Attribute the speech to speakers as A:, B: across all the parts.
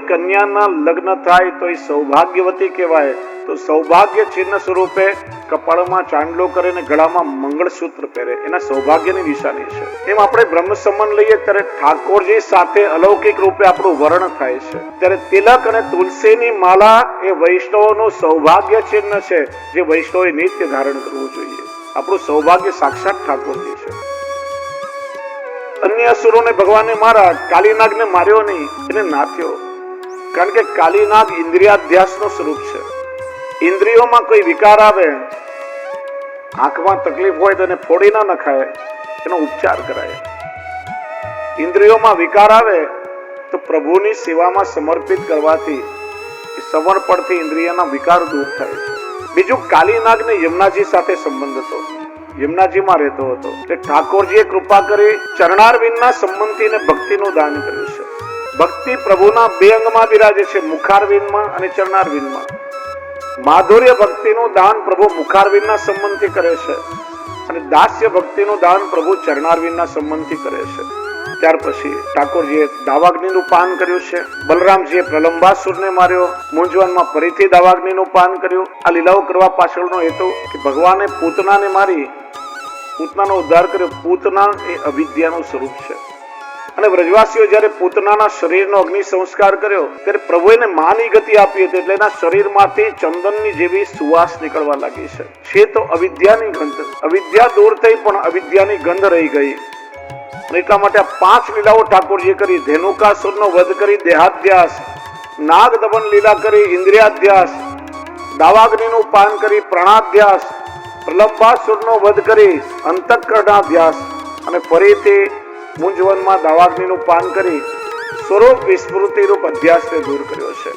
A: કન્યાના લગ્ન થાય તો એ સૌભાગ્યવતી કહેવાય. તો સૌભાગ્ય ચિહ્ન સ્વરૂપે કપાળમાં ચાંદલો કરે ને ગળામાં મંગળસૂત્ર પહેરે, એના સૌભાગ્યની નિશાની છે. એમ આપણે બ્રહ્મ સંબંધ લઈએ ત્યારે ઠાકોરજી સાથે અલૌકિક રૂપે આપણું વરણ થાય છે. ત્યારે તિલક અને તુલસીની માલા એ વૈષ્ણવનું સૌભાગ્ય ચિહ્ન છે, જે વૈષ્ણવે નિત્ય ધારણ કરવું જોઈએ. આપણું સૌભાગ્ય સાક્ષાત ઠાકોરજી છે. અન્ય અસુરોને ભગવાને મારા, કાલીનાગને માર્યો નહીં, એને નાથ્યો. કારણ કે કાલીનાગ ઇન્દ્રિયાધ્યાસનું સ્વરૂપ છે. ઇન્દ્રિયોમાં કોઈ વિકાર આવે, આંખમાં તકલીફ હોય તો એને ફોડી ના નખાય, એનો ઉપચાર કરાય. ઇન્દ્રિયોમાં વિકાર આવે તો પ્રભુની સેવામાં સમર્પિત કરવાથી સમર્પણથી ઇન્દ્રિયના વિકાર દૂર થાય છે. બીજું, કાલીનાગને યમુનાજી સાથે સંબંધ હતો, યમુનાજીમાં રહેતો હતો. એટલે ઠાકોરજીએ કૃપા કરી ચરણારવિંદના સંબંધથી એને ભક્તિનું દાન કર્યું છે. ભક્તિ પ્રભુના બે અંગમાં બિરાજે છે, મુખારવિંદમાં અને ચરણારવિંદમાં. માધુર્ય ભક્તિનું દાન પ્રભુ મુખારવિંદના સંબંધથી કરે છે અને દાસ્ય ભક્તિનું દાન પ્રભુ ચરણારવિંદના સંબંધથી કરે છે. ત્યાર પછી ઠાકોરજીએ દાવાગ્નિનું પાન કર્યું છે. બલરામજીએ પ્રલંબાસુરને માર્યો, મૂંઝવણમાં ફરીથી દાવાગ્નિનું પાન કર્યું. આ લીલાઓ કરવા પાછળનો હેતુ કે ભગવાને પૂતનાને મારી, પૂતનાનો ઉદ્ધાર કર્યો. પૂતના એ અવિદ્યાનું સ્વરૂપ છે અને વ્રજવાસીઓ જ્યારે પૂતનાના શરીરનો અગ્નિ સંસ્કાર કર્યો ત્યારે પ્રભુ એને માની ગતિ આપી હતી. એટલે એના શરીરમાંથી ચંદનની જેવી સુવાસ નીકળવા લાગી છે તો અવિદ્યાની ગંધ. અવિદ્યા દૂર થઈ પણ અવિદ્યાની ગંધ રહી ગઈ. એટલા માટે આ 5 લીલાઓ ઠાકોરજીએ કરી. ધેનુકાસુરનો વધ કરી દેહાધ્યાસ, નાગ દમન લીલા કરી ઇન્દ્રિયાધ્યાસ, દાવાગ્નિનું પાન કરી પ્રાણાધ્યાસ, પ્રલંબાસુરનો વધ કરી અંતઃકરણાધ્યાસ અને ફરીથી મૂંઝવણમાં દાવાગ્નિનું પાન કરી સ્વરૂપ વિસ્મૃતિ રૂપ અધ્યાસને દૂર કર્યો છે.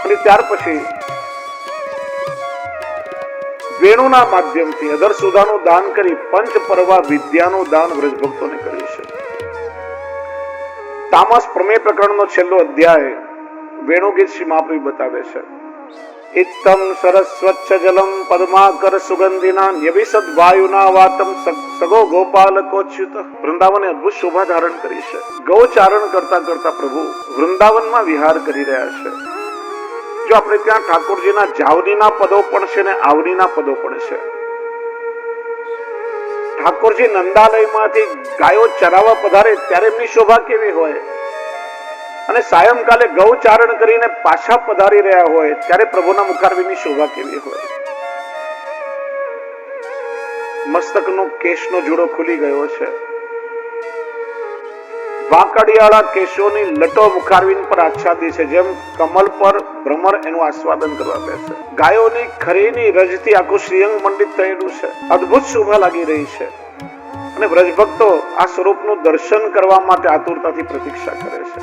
A: અને ત્યાર પછી વેણુના માધ્યમથી અધર સુધાનું દાન કરી પંચ પરવા વિદ્યાનું દાન વ્રજભક્તોને કર્યું છે. તામસ પ્રમેય પ્રકરણનો છેલ્લો અધ્યાય વેણુ ગીત શ્રી મહાપ્રભુ બતાવે છે. ઇત્તમ સરસ્વચ્છ જલમ પદ્માકર સુગંધિના ન્યવિસદ વાયુના વાતમ સગો ગોપાલકોચ્યુત. વૃંદાવને અદ્ભુત શોભા ધારણ કરી છે. ગૌચારણ કરતા કરતા પ્રભુ વૃંદાવનમાં વિહાર કરી રહ્યા છે. જો આપણે ત્યાં ઠાકોરજીના જાવનીના પદો પણ છે ને આવનીના પદો પણ છે. ઠાકોરજી નંદાલયમાંથી ગાયો ચરાવવા પધારે ત્યારે એમની શોભા કેવી હોય, અને સાયંકાલે ગૌચારણ કરીને પાછા પધારી રહ્યા હોય ત્યારે પ્રભુના મુખારવિંદની શોભા કેવી હોય. મસ્તકનો કેશનો જુડો ખુલી ગયો છે. વાંકડિયાળા કેશોની લટો મુખારવિંદ પર આચ્છાદી છે, જેમ કમલ પર ભ્રમર એનું આસ્વાદન કરવા બેસે. ગાયોની ખરીની રજથી આખું શ્રીઅંગ મંડિત થયેલું છે. અદ્ભુત શોભા લાગી રહી છે અને વ્રજભક્તો આ સ્વરૂપનું દર્શન કરવા માટે આતુરતાથી પ્રતીક્ષા કરે છે.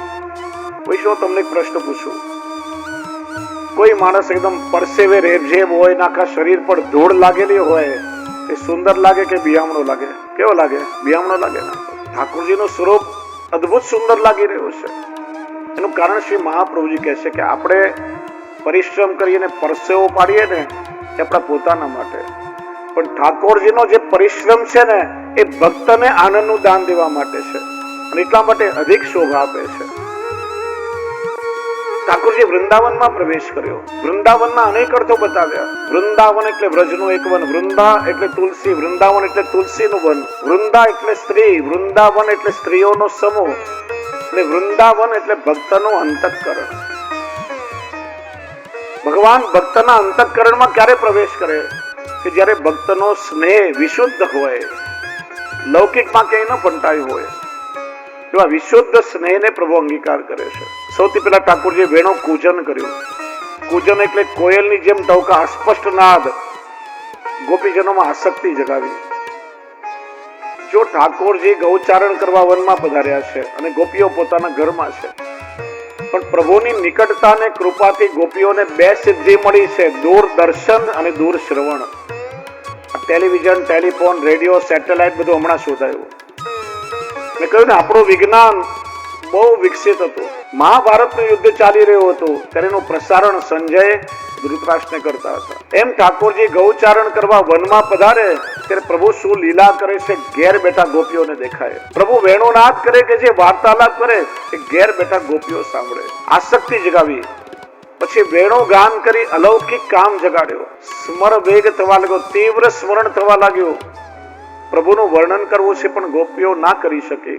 A: વૈષ્ણવ, તમને એક પ્રશ્ન પૂછું. કોઈ માણસ એકદમ પરસેવે રેબઝેબ હોય, આખા શરીર પર ધૂળ લાગેલી હોય, એ સુંદર લાગે કે બિયામણો લાગે? કેવો લાગે? બિયામણો લાગે ને. ઠાકોરજીનું સ્વરૂપ અદ્ભુત સુંદર લાગી રહ્યું છે. એનું કારણ શ્રી મહાપ્રભુજી કહે છે કે આપણે પરિશ્રમ કરીને પરસેવો પાડીએ ને એ આપણા પોતાના માટે, પણ ઠાકોરજીનો જે પરિશ્રમ છે ને એ ભક્તને આનંદનું દાન દેવા માટે છે અને એટલા માટે અધિક શોભા આપે છે. ઠાકોરજી વૃંદાવનમાં પ્રવેશ કર્યો. વૃંદાવનના અનેક અર્થો બતાવ્યા. વૃંદાવન એટલે વ્રજનું એક વન, વૃંદા એટલે તુલસી, વૃંદાવન એટલે તુલસીનું વન, વૃંદા એટલે સ્ત્રી, વૃંદાવન એટલે સ્ત્રીઓનો સમૂહ, અને વૃંદાવન એટલે ભક્તનું અંતઃકરણ. ભગવાન ભક્તના અંતઃકરણમાં ક્યારે પ્રવેશ કરે? કે જ્યારે ભક્તનો સ્નેહ વિશુદ્ધ હોય, લૌકિકમાં ક્યાંય ન પંટાયું હોય, એવા વિશુદ્ધ સ્નેહને પ્રભુ અંગીકાર કરે છે. સૌથી પહેલા ઠાકોરજી વેણુ કૂજન કર્યું. કૂજન એટલે કોયલની જેમ ટહુકા અસ્પષ્ટ નાદ ગોપીજનોમાં આસક્તિ જગાવી. જો ઠાકોરજી ગૌચારણ કરવા વનમાં પધાર્યા છે અને ગોપીઓ પોતાના ઘરમાં છે, પણ પ્રભુની નિકટતા અને કૃપાથી ગોપીઓને 2 સિદ્ધિ મળી છે: દૂરદર્શન અને દૂર શ્રવણ. ટેલિવિઝન, ટેલિફોન, રેડિયો, સેટેલાઇટ બધું હમણાં શોધાયું. મેં કહ્યું ને, આપણું વિજ્ઞાન બહુ વિકસિત હતું. મહાભારતનું યુદ્ધ ચાલી રહ્યું હતું ત્યારે એનું પ્રસારણ સંજય ધૃતરાષ્ટ્રને કરતા હતા. એમ ઠાકોરજી ગૌચારણ કરવા વનમાં પધારે ત્યારે પ્રભુ શું લીલા કરે છે ઘેર બેઠા ગોપીઓને દેખાય. પ્રભુ વેણુનાદ કરે કે જે વાર્તાલાપ કરે એ ઘેર બેઠા ગોપીઓ સાંભળે. આસક્તિ જગાવી, પછી વેણુ ગાન કરી અલૌકિક કામ જગાડ્યો. સ્મર વેગ થવા લાગ્યો, તીવ્ર સ્મરણ થવા લાગ્યું. પ્રભુનું વર્ણન કરવું છે પણ ગોપીઓ ના કરી શકે.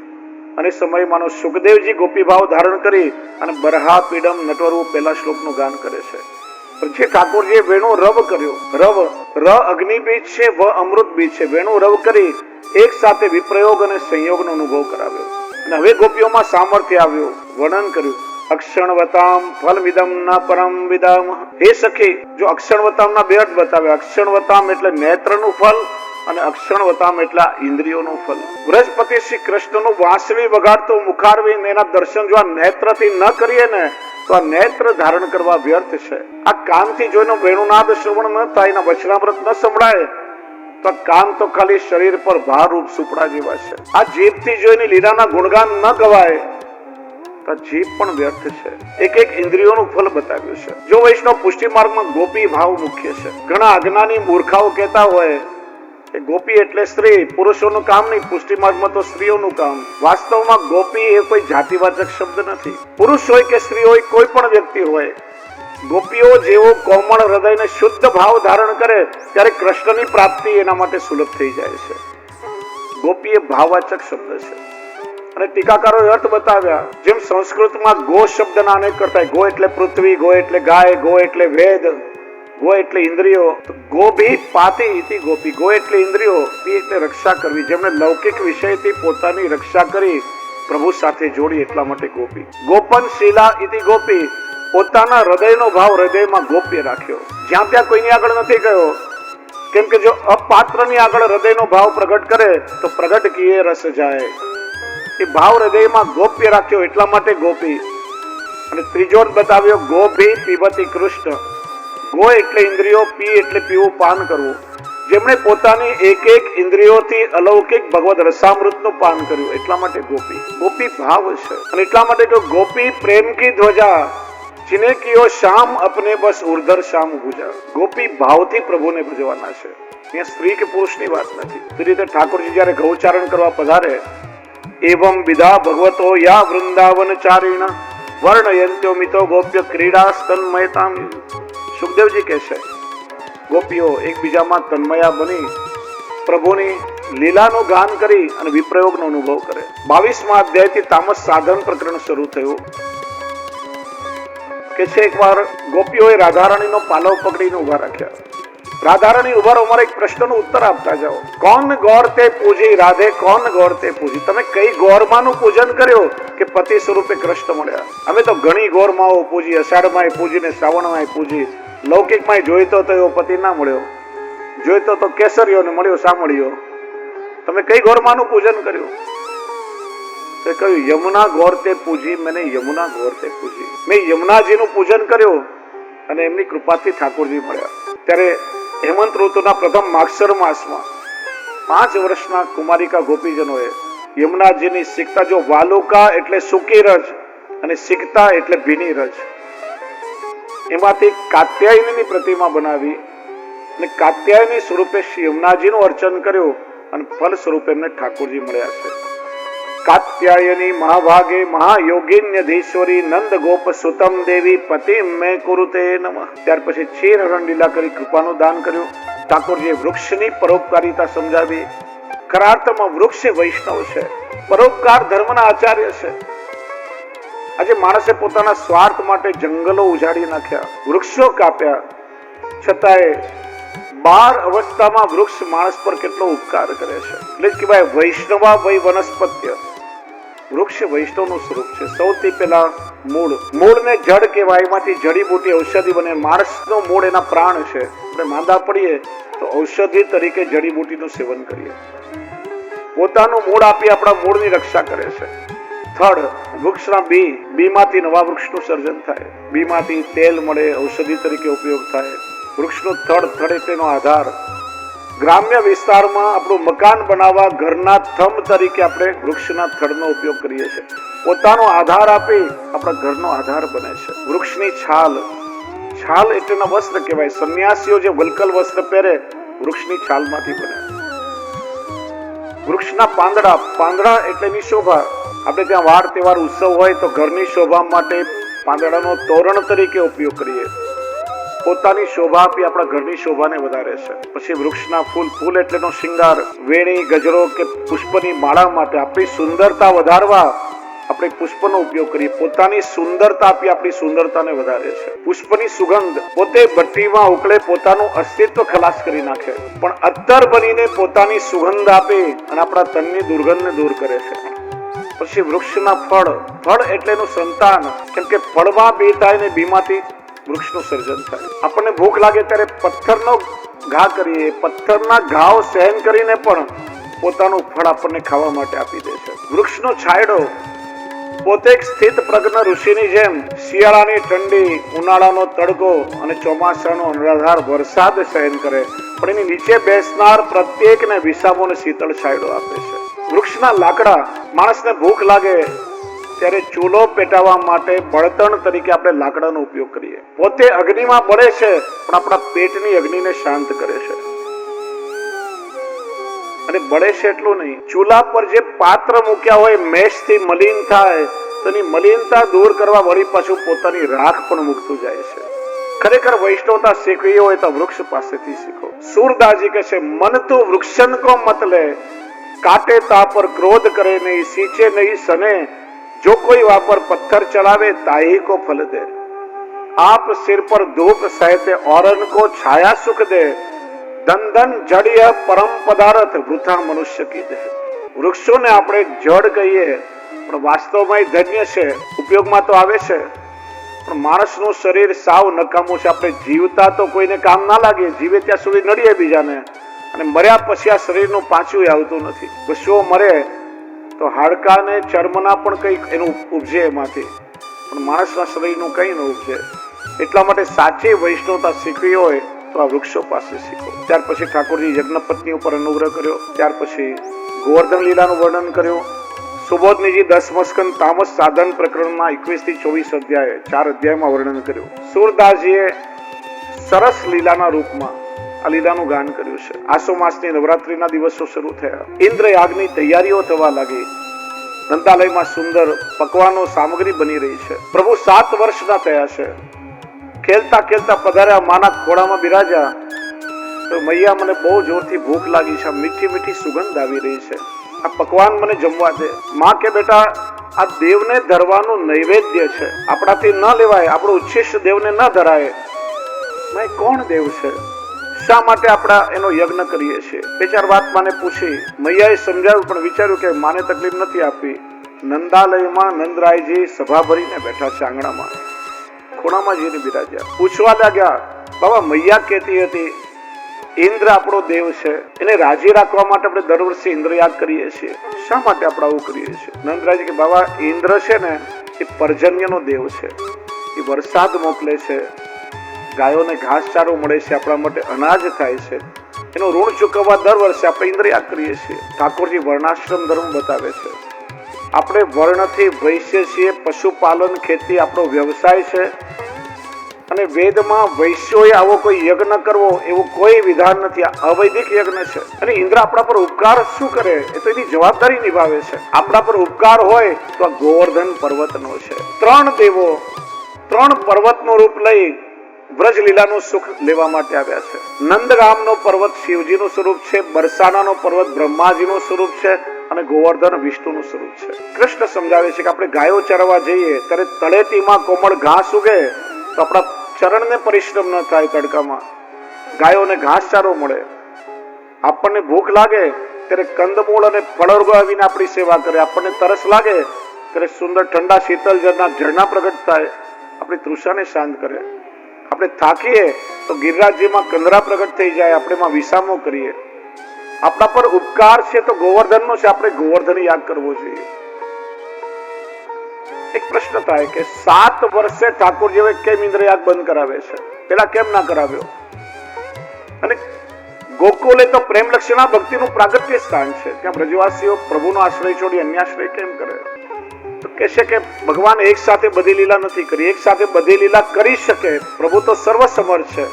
A: અને સમય માનો સુખદેવજી ગોપી ભાવ ધારણ કરી અને બરહા પીડમ નટવરવું પહેલા શ્લોકનું ગાન કરે છે. પછી ઠાકોરજીએ વેણુ રવ કર્યો. રવ ર અગ્નિ બીજ છે, વ અમૃત બીજ છે. વેણુ રવ કરી એક સાથે વિપ્રયોગ અને સંયોગનો અનુભવ કરાવ્યો. અને હવે ગોપીઓમાં સામર્થ્ય આવ્યું. વર્ણન કર્યું. અક્ષણવતામ ફલમિદમ ના પરમ વિદમ. હે સખી, જો અક્ષણવતામ ના બે અર્થ બતાવ્યા. અક્ષણવતામ એટલે નેત્રનું ફલ અને અક્ષણવતામ એટલે ઇન્દ્રિયોનું ફલ. વ્રજપતિ શ્રી કૃષ્ણનું વાંસળી વગાડતો મુખારવિંદ એના દર્શન જો આ નેત્રથી ન કરીએ ને તો આ નેત્ર ધારણ કરવા વ્યર્થ છે. આ કાનથી જોઈને વેણુનાદ શ્રવણ ન થાય, એના વચનામૃત ન સંભળાય તો કાન તો ખાલી શરીર પર ભારરૂપ સુપડા જેવા છે. આ જીભથી જોઈને લીલાના ગુણગાન ન ગવાય તો જીભ પણ વ્યર્થ છે. એક એક ઇન્દ્રિયોનું ફલ બતાવ્યું છે. જો વૈષ્ણવ પુષ્ટિ માર્ગમાં ગોપી ભાવ મુખ્ય છે. ઘણા અજ્ઞાની મૂર્ખાઓ કહેતા હોય કે ગોપી એટલે સ્ત્રી, પુરુષોનું કામ નહીં, પુષ્ટિ માર્ગમાં તો સ્ત્રીઓનું કામ. વાસ્તવમાં ગોપી એ કોઈ જાતિવાચક શબ્દ નથી. પુરુષ હોય કે સ્ત્રી હોય, કોઈ પણ વ્યક્તિ હોય, ગોપીઓ જેવો કોમળ હૃદયને શુદ્ધ ભાવ ધારણ કરે ત્યારે કૃષ્ણની પ્રાપ્તિ એના માટે સુલભ થઈ જાય છે. ગોપી એ ભાવવાચક શબ્દ છે. અને ટીકાકારોએ અર્થ બતાવ્યા. જેમ સંસ્કૃતમાં ગો શબ્દના અનેક કરતા, ગો એટલે પૃથ્વી, ગો એટલે ગાય, ગો એટલે વેદ, ગો એટલે ઇન્દ્રિયો. ગોભી પાતી ઇતિ ગોપી. ગો એટલે ઇન્દ્રિયો, પી એટલે રક્ષા કરવી. જેમણે લૌકિક વિષયથી પોતાની રક્ષા કરી પ્રભુ સાથે જોડી એટલા માટે ગોપી. ગોપન શીલા ઇતિ ગોપી. પોતાના હૃદયનો ભાવ હૃદયમાં ગોપ્ય રાખ્યો. જ્યાં ત્યાં કોઈની આગળ નથી ગયો. કેમ કે જો અપાત્રની આગળ હૃદયનો ભાવ પ્રગટ કરે તો પ્રગટ કિયે રસ જાય. એ ભાવ હૃદયમાં ગોપ્ય રાખ્યો એટલા માટે ગોપી. અને ત્રીજો બતાવ્યો ગોભી પીબતી કૃષ્ણ. ગો એટલે ઇન્દ્રિયો, પી એટલે પીવું, પાન કરવું. જેમણે પોતાની એક એક ઇન્દ્રિયોથી અલૌકિક ભગવદ રસામૃતનું પાન કર્યું એટલા માટે ગોપી. ગોપી ભાવ છે. અને એટલા માટે કે ગોપી પ્રેમ કી ધ્વજા जिन्हें कियो शाम अपने बस उर्धर शाम भुजा. ગોપી ભાવથી પ્રભુને ભજવાના છે. અહીંયા સ્ત્રી કે પુરુષની વાત નથી. એ રીતે ઠાકોરજી જ્યારે ગૌચારણ કરવા પધારે, એવમ વિધા ભગવતો યા વૃંદાવન ચારીણ વર્ણયંત્યો મિતો ગોપ્ય ક્રીડા તન્મયતામ. સુખદેવજી કહે છે ગોપીઓ એકબીજામાં તન્મયા બની પ્રભુની લીલાનું ગાન કરી અને વિપ્રયોગનો અનુભવ કરે. 22મા અધ્યાયથી તામસ સાધન પ્રકરણ શરૂ થયું કે છે એકવાર ગોપીઓએ રાધારાણીનો પાલવ પકડીને ઉભા રાખ્યા. રાધારાણી ઉભા રહો, અમારા એક પ્રશ્નનો ઉત્તર આપતા જાઓ. કોણ ગોર તે પૂજી રાધે, કોણ ગોર તે પૂજી. તમે કઈ ગોરમાનું પૂજન કર્યો કે પતિ સ્વરૂપે કૃષ્ણ મળ્યા? અમે તો ઘણી ગોરમાઓ પૂજી, અષાઢમાં પૂજી ને શ્રાવણમાં પૂજી. લૌકિકમાં જોઈતો તો એવો પતિ ના મળ્યો, જોઈતો તો કેસરીઓ ને મળ્યો સાંભળ્યો. તમે કઈ ગોરમાનું પૂજન કર્યું? કહ્યું યમુના ગોરતે પૂજી, મેને યમુના ગોરતે પૂજી. મેં યમુનાજીનું પૂજન કર્યું અને એમની કૃપાથી ઠાકોરજી મળ્યા. ત્યારે હેમંત ઋતુના પ્રથમ માગસર માસમાં 5 વર્ષના કુમારિકા ગોપીજનોએ યમુનાજીની સિકતા, જો વાલુકા એટલે સૂકી રજ અને સિકતા એટલે ભીની રજ, એમાંથી કાત્યાયનીની પ્રતિમા બનાવી અને કાત્યાયની સ્વરૂપે શ્રી યમુનાજીનું અર્ચન કર્યું અને ફલ સ્વરૂપે એમને ઠાકોરજી મળ્યા છે. કાત્યાયની મહાભાગે મહાયોગિન્યધીશ્વરી નંદ ગોપ સુતમ દેવી પતિ મેં કુરુતે નમઃ. ત્યાર પછી ક્ષીર હરણ લીલા કરી કૃપાનું દાન કર્યું. ઠાકોરજીએ વૃક્ષની પરોપકારિતા સમજાવી. ખરા અર્થમાં વૃક્ષ વૈષ્ણવ છે, પરોપકાર ધર્મના આચાર્ય છે. આજે માણસે પોતાના સ્વાર્થ માટે જંગલો ઉજાડી નાખ્યા, વૃક્ષો કાપ્યા, છતાંય 12 અવસ્થામાં વૃક્ષ માણસ પર કેટલો ઉપકાર કરે છે. એટલે જ કહેવાય વૈષ્ણવા વૈ વનસ્પત્ય. વૃક્ષ વૈષ્ણવનું સ્વરૂપ છે. સૌથી પહેલા મૂળને જડ કહેવાય, એમાંથી જડીબુટી ઔષધિ બને. માણસનો મૂળ એના પ્રાણ છે. આપણે માંદા પડીએ તો ઔષધિ તરીકે જડીબુટીનું સેવન કરીએ. પોતાનું મૂળ આપી આપણા મૂળની રક્ષા કરે છે. થડ, વૃક્ષના બીમાંથી નવા વૃક્ષનું સર્જન થાય. બીમાંથી તેલ મળે, ઔષધિ તરીકે ઉપયોગ થાય. વૃક્ષનું થડ તેનો આધાર. ગ્રામ્ય વિસ્તારમાં આપણું મકાન બનાવવા ઘરના થંભ તરીકે આપણે વૃક્ષના થડનો ઉપયોગ કરીએ છીએ. પોતાનો આધાર આપી આપણા ઘરનો આધાર બને છે. વૃક્ષની છાલ છાલ એટલેના વસ્ત્ર કહેવાય. સંન્યાસીઓ જે વલ્કલ વસ્ત્ર પહેરે વૃક્ષની છાલમાંથી બને. વૃક્ષના પાંદડા એટલેની શોભા. આપણે ત્યાં વાર તહેવાર ઉત્સવ હોય તો ઘરની શોભા માટે પાંદડાનો તોરણ તરીકે ઉપયોગ કરીએ. પોતાની શોભા આપી આપણા ઘરની શોભાને વધારે છે. પછી વૃક્ષના ફૂલ એટલેનો શિંગાર, વેણી, ગજરો કે પુષ્પની માળા માટે આપણી સુંદરતા વધારવા આપણે પુષ્પનો ઉપયોગ કરીએ. પોતાની સુંદરતા આપી આપણી સુંદરતાને વધારે છે. પુષ્પની સુગંધ પોતે ભઠ્ઠીમાં ઉકળે પોતાનું અસ્તિત્વ ખલાસ કરી નાખે, પણ અત્તર બનીને પોતાની સુગંધ આપે અને આપણા તનની દુર્ગંધને દૂર કરે છે. પછી વૃક્ષના ફળ એટલેનું સંતાન, કેમ કે ફળમાં બી થાય ને બીમાંથી વૃક્ષનું સર્જન થાય. આપણને ભૂખ લાગે ત્યારે પથ્થરનો ઘા કરીએ, પથ્થરના ઘાવ સહન કરીને પણ પોતાનું ફળ આપણને ખાવા માટે આપી દે છે. વૃક્ષનો છાંયડો પોતે એક સ્થિત પ્રજ્ઞ ઋષિની જેમ શિયાળાની ઠંડી, ઉનાળાનો તડકો અને ચોમાસાનો અનરાધાર વરસાદ સહન કરે, પણ એની નીચે બેસનાર પ્રત્યેકને વિસામો અને શીતળ છાંયડો આપે છે. વૃક્ષના લાકડા, માણસને ભૂખ લાગે ત્યારે ચૂલો પેટાવવા માટે બળતણ તરીકે આપણે લાકડાનો ઉપયોગ કરીએ. પોતે અગ્નિમાં બળે છે પણ આપણા પેટની અગ્નિને શાંત કરે છે. અને બળે છે એટલું નહીં, ચૂલા પર જે પાત્ર મૂક્યા હોય મેષથી મલિન થાય તો એની મલિનતા દૂર કરવા વળી પાછું પોતાની રાખ પણ મૂકતું જાય છે. ખરેખર વૈષ્ણવતા શીખવી હોય તો વૃક્ષ પાસેથી શીખો. સૂરદાસજી કહે છે, મન તો વૃક્ષન કો મત લે, કાટે તા પર ક્રોધ કરે નહીં, सींचे नहीं सने, जो कोई वापर पत्थर चलावे ताही को फल दे, आप सिर पर धूप सहते औरन को छाया सुख दे, धन धन जड़िय परम पदार्थ वृथा मनुष्य की दे. વૃક્ષોને આપણે જડ કહીએ પણ વાસ્તવમાં એ ધન્ય છે, ઉપયોગમાં તો આવે છે, પણ માણસનું શરીર સાવ નકામું છે. આપણે જીવતા તો કોઈને કામ ના લાગે, જીવે ત્યાં સુધી નડીએ બીજાને, અને મર્યા પછી આ શરીરનું પાછું આવતું નથી. પશુઓ મરે તો હાડકા ને ચર્મના પણ કંઈક એનું ઉપજે એમાંથી, પણ માણસના શરીરનું કંઈ ન ઉપજે. એટલા માટે સાચી વૈષ્ણવતા શીખવી હોય તો આ વૃક્ષો પાસે શીખો. ત્યાર પછી ઠાકોરજી યજ્ઞપત્ની ઉપર અનુગ્રહ કર્યો. ત્યાર પછી ગોવર્ધન લીલાનું વર્ણન કર્યું. સુબોધનીજી 10મો સ્કંદ તામસ સાધન પ્રકરણમાં 21 થી 24 અધ્યાય 4 અધ્યાયમાં વર્ણન કર્યું. સૂરદાસજીએ સરસ લીલાના રૂપમાં આ લીલાનું ગાન કર્યું છે. આસો માસની નવરાત્રીના દિવસો શરૂ થયા. ઇન્દ્ર યાગની તૈયારીઓ થવા લાગી. ગ્રંથાલયમાં સુંદર પકવાનો સામગ્રી બની રહી છે. પ્રભુ 7 વર્ષના થયા છે. ખેલતા ખેલતા પધાર્યા, માના ખોળામાં બિરાજ્યા તો મૈયા મને બહુ જોરથી ભૂખ લાગી છે, મીઠી મીઠી સુગંધ આવી રહી છે, આ પકવાન મને જમવા દે. માં કે બેટા આ દેવને ધરવાનું નૈવેદ્ય છે, આપણાથી ન લેવાય, આપણું ઉચ્છિષ્ટ દેવને ન ધરાય. મેં કોણ દેવ છે, શા માટે આપણે એનો યજ્ઞ કરીએ છીએ? 2-4 વાત માને પૂછી. મૈયાએ સમજાવ્યું પણ વિચાર્યું કે માને તકલીફ નથી આપી. નંદાલયમાં નંદરાયજી સભા ભરીને બેઠા છે આંગણામાં, ખૂણામાં જઈને બિરાજ્યા. પૂછવા લાગ્યા, બાબા મૈયા કહેતી હતી ઇન્દ્ર આપણો દેવ છે, એને રાજી રાખવા માટે આપણે દર વર્ષે ઇન્દ્રયાગ કરીએ છીએ, શા માટે આપણે આવું કરીએ છીએ? નંદરાયજી કે બાબા ઇન્દ્ર છે ને એ પર્જન્યનો દેવ છે, એ વરસાદ મોકલે છે, ગાયોને ઘાસચારો મળે છે, આપણા માટે અનાજ થાય છે, એનું ઋણ ચૂકવવા દર વર્ષે આપણે ઇન્દ્રયાગ કરીએ છીએ. ઠાકોરજી વર્ણાશ્રમ ધર્મ બતાવે છે. આપણે વર્ણથી વૈશ્ય છીએ, પશુપાલન ખેતી આપણો વ્યવસાય છે, અને વેદમાં વૈશ્યોએ આવો કોઈ યજ્ઞ કરવો એવું કોઈ વિધાન નથી. આ અવૈદિક યજ્ઞ છે. અને ઇન્દ્ર આપણા પર ઉપકાર શું કરે એ તો એની જવાબદારી નિભાવે છે. આપણા પર ઉપકાર હોય તો આ ગોવર્ધન પર્વતનો છે. 3 દેવો 3 પર્વતનું રૂપ લઈ વ્રજ લીલાનું સુખ લેવા માટે આવ્યા છે. નંદગામનો પર્વત શિવજીનું સ્વરૂપ છે, બરસાનાનો પર્વત બ્રહ્માજીનું સ્વરૂપ છે, અને ગોવર્ધન વિષ્ણુનું સ્વરૂપ છે. કૃષ્ણ સમજાવે છે કે આપણે ગાયો ચરવા જઈએ ત્યારે તળેટીમાં કોમળ ઘાસ ઉગે તો આપણા ચરણને પરિશ્રમ ન થાય, તડકામાં ગાયોને ઘાસચારો મળે. આપણને ભૂખ લાગે ત્યારે કંદમૂળ અને ફળોર્ગો આવીને આપણી સેવા કરે. આપણને તરસ લાગે ત્યારે સુંદર ઠંડા શીતળ જળના ઝરણા પ્રગટ થાય, આપણી તૃષાને શાંત કરે. આપણે થાકીએ તો ગિરિરાજજીમાં કંદરા પ્રગટ થઈ જાય, આપણે એમાં વિસામો કરીએ. આપણા પર ઉપકાર છે તો ગોવર્ધનનો છે, આપણે ગોવર્ધન યાગ કરવો જોઈએ. એક પ્રશ્ન થાય કે 7 વર્ષે ઠાકોરજીએ કેમ ઇન્દ્રયાગ બંધ કરાવે છે, પેલા કેમ ના કરાવ્યો? અને ગોકુલે તો પ્રેમ લક્ષણા ભક્તિનું પ્રાગટ્ય સ્થાન છે, ત્યાં બ્રજવાસીઓ પ્રભુનો આશ્રય છોડી અન્ય આશ્રય કેમ કરે? તો કહેશે કે ભગવાન એક સાથે બધી લીલા નથી કરી. એક સાથે બધી લીલા કરી શકે, પ્રભુ તો સર્વ સમર્થ છે,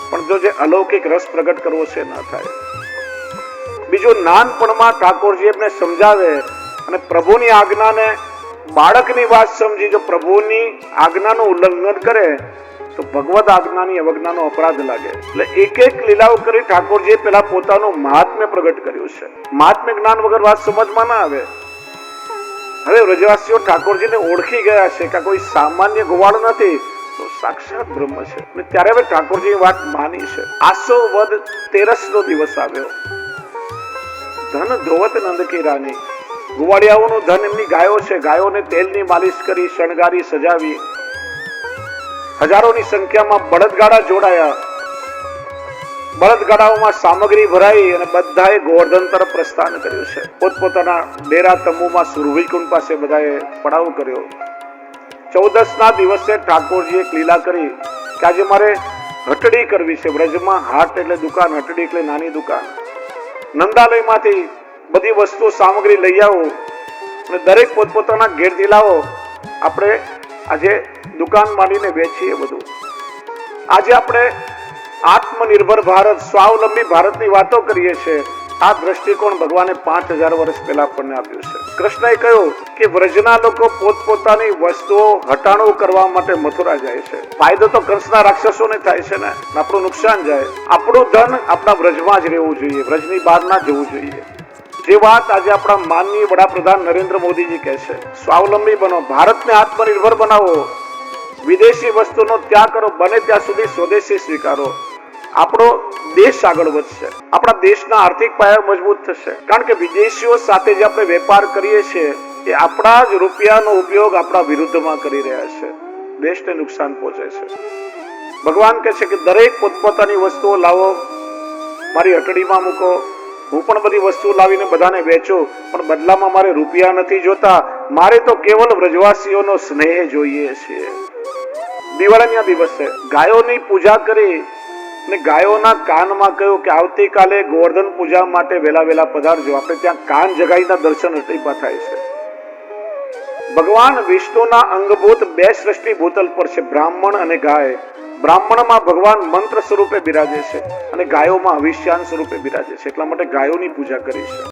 A: પણ જો જે અલૌકિક રસ પ્રગટ કરવો છે ન થાય. બીજું, નાનપણમાં ઠાકોરજી એમને સમજાવે અને પ્રભુની આજ્ઞાને બાળકની વાત સમજી જો પ્રભુની આજ્ઞાનું ઉલ્લંઘન કરે તો ભગવદ આજ્ઞાની અવજ્ઞાનો અપરાધ લાગે. એટલે એક એક લીલાઓ કરી ઠાકોરજીએ પેલા પોતાનું મહાત્મ્ય પ્રગટ કર્યું છે. મહાત્મ્ય જ્ઞાન વગર વાત સમજમાં ના આવે. હવે વ્રજવાસીઓ ઠાકોરજીને ઓળખી ગયા છે કે કોઈ સામાન્ય ગોવાળ નથી, તો સાક્ષાત બ્રહ્મ છે. અને ત્યારે હવે ઠાકોરજી વાત માની છે. આસો વદ 13નો દિવસ આવ્યો. ધન ધોવત નંદ કી રાની. ગોવાળિયાઓનું ધન એમની ગાયો છે. ગાયોને તેલની માલિશ કરી, શણગારી, સજાવી. હજારોની સંખ્યામાં બળદગાડા જોડાયા. બળદગાડાઓમાં સામગ્રી ભરાઈ અને બધાએ ગોવર્ધન તરફ પ્રસ્થાન કર્યું છે. પોતપોતાના ડેરા તંબુમાં સુરભીકુંડ પાસે બધાએ પડાવ કર્યો. 14ના દિવસે ઠાકોરજીએ એક લીલા કરી કે આજે મારે હટડી કરવી છે. વ્રજમાં હાટ એટલે દુકાન, હટડી એટલે નાની દુકાન. નંદાલયમાંથી બધી વસ્તુ સામગ્રી લઈ આવો અને દરેક પોતપોતાના ઘેરથી લાવો. આપણે આજે દુકાન માંડીને વેચીએ બધું. આજે આપણે આત્મનિર્ભર ભારત, સ્વાવલંબી ભારતની વાતો કરીએ છીએ. આ દ્રષ્ટિકોણ ભગવાને 5000 વર્ષ પહેલા આપણને આપ્યું છે. કૃષ્ણએ કહ્યું કે વ્રજના લોકો પોતપોતાની વસ્તુઓ હટાણું કરવા માટે મથુરા જાય છે. ફાયદો તો કંસના રાક્ષસોને થાય છે ને, આપણું નુકસાન જાય. આપણું ધન આપણા વ્રજમાં જ રહેવું જોઈએ, વ્રજની બહાર ના જવું જોઈએ. જે વાત આજે આપણા માનનીય વડાપ્રધાન નરેન્દ્ર મોદીજી કહે છે, સ્વાવલંબી બનો, ભારતને આત્મનિર્ભર બનાવો, વિદેશી વસ્તુનો ત્યાગ કરો, બને ત્યાં સુધી સ્વદેશી સ્વીકારો. આપણો દેશ આગળ વધશે, આપણા દેશના આર્થિક પાયા મજબૂત થશે. કારણ કે વિદેશીઓ સાથે જે આપણે વેપાર કરીએ છીએ એ આપણા જ રૂપિયાનો ઉપયોગ આપણા વિરુદ્ધમાં કરી રહ્યા છે, દેશને નુકસાન પહોંચે છે. ભગવાન કહે છે કે દરેક પોતપોતાની વસ્તુઓ લાવો, મારી હટડીમાં મૂકો. હું પણ બધી વસ્તુ લાવીને બધાને વેચું, પણ બદલામાં મારે રૂપિયા નથી જોતા, મારે તો કેવલ વ્રજવાસીઓનો સ્નેહ જોઈએ છે. દિવાળીના દિવસે ગાયોની પૂજા કરી અને ગાયોના કાનમાં કહ્યું કે આવતીકાલે ગોવર્ધન પૂજા માટે વેલા પધારજો. આપણે ત્યાં કાન જગાઈના દર્શન હટીપા થાય છે. ભગવાન વિષ્ણુના અંગભૂત 2 સૃષ્ટિ ભૂતલ પર છે, બ્રાહ્મણ અને ગાય. બ્રાહ્મણમાં ભગવાન મંત્ર સ્વરૂપે બિરાજે છે અને ગાયોમાં અવિષ્યાન સ્વરૂપે બિરાજે છે. એટલા માટે ગાયોની પૂજા કરી છે.